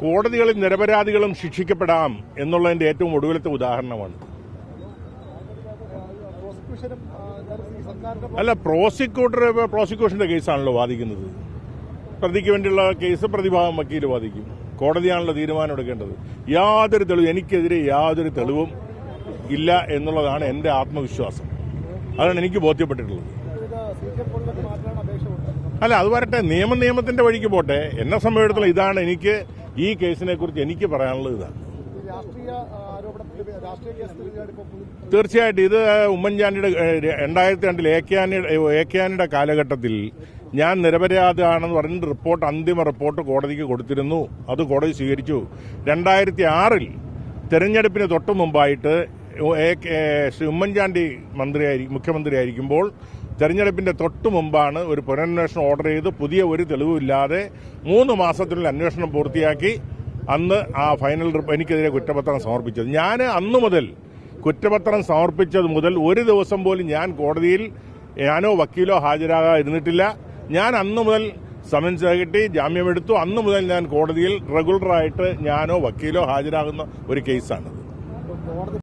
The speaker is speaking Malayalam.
കോടതികളിൽ നിരപരാധികളും ശിക്ഷിക്കപ്പെടാം എന്നുള്ളതിന്റെ ഏറ്റവും ഒടുവിലത്തെ ഉദാഹരണമാണ്. അല്ല, പ്രോസിക്യൂഷന്റെ കേസാണല്ലോ വാദിക്കുന്നത്. പ്രതിക്ക് വേണ്ടിയുള്ള കേസ് പ്രതിഭാഗം വക്കീൽ വാദിക്കും. കോടതിയാണല്ലോ തീരുമാനം എടുക്കേണ്ടത്. യാതൊരു തെളിവും എനിക്കെതിരെ യാതൊരു തെളിവും ഇല്ല എന്നുള്ളതാണ് എന്റെ ആത്മവിശ്വാസം. അതാണ് എനിക്ക് ബോധ്യപ്പെട്ടിട്ടുള്ളത്. അല്ല, അത് വരട്ടെ, നിയമത്തിന്റെ വഴിക്ക് പോട്ടെ. എന്നെ സംബന്ധിച്ചിടത്തോളം ഇതാണ് എനിക്ക് ഈ കേസിനെ കുറിച്ച് എനിക്ക് പറയാനുള്ളത്. ഇതാണ് തീർച്ചയായിട്ടും ഇത് ഉമ്മൻചാണ്ടിയുടെ 2002 ഏക്യാനിയുടെ കാലഘട്ടത്തിൽ ഞാൻ നിരപരാധിയാണെന്ന് പറഞ്ഞ അന്തിമ റിപ്പോർട്ട് കോടതിക്ക് കൊടുത്തിരുന്നു. അത് കോടതി സ്വീകരിച്ചു. 2006 തെരഞ്ഞെടുപ്പിന് തൊട്ടു മുമ്പായിട്ട് ഉമ്മൻചാണ്ടി മുഖ്യമന്ത്രിയായിരിക്കുമ്പോൾ തെരഞ്ഞെടുപ്പിന്റെ തൊട്ടു മുമ്പാണ് ഒരു പുനരന്വേഷണം ഓർഡർ ചെയ്ത് പുതിയ ഒരു തെളിവുമില്ലാതെ 3 മാസത്തിനുള്ളിൽ അന്വേഷണം പൂർത്തിയാക്കി അന്ന് ആ ഫൈനൽ എനിക്കെതിരെ കുറ്റപത്രം സമർപ്പിച്ചത്. ഞാൻ അന്നു മുതൽ കുറ്റപത്രം സമർപ്പിച്ചത് മുതൽ ഒരു ദിവസം പോലും ഞാൻ കോടതിയിൽ ഞാനോ വക്കീലോ ഹാജരാകാതിരുന്നിട്ടില്ല. ഞാൻ അന്നു മുതൽ സമൻസ് കിട്ടി, ജാമ്യമെടുത്തു. അന്നു മുതൽ ഞാൻ കോടതിയിൽ റെഗുലറായിട്ട് ഞാനോ വക്കീലോ ഹാജരാകുന്ന ഒരു കേസാണ്.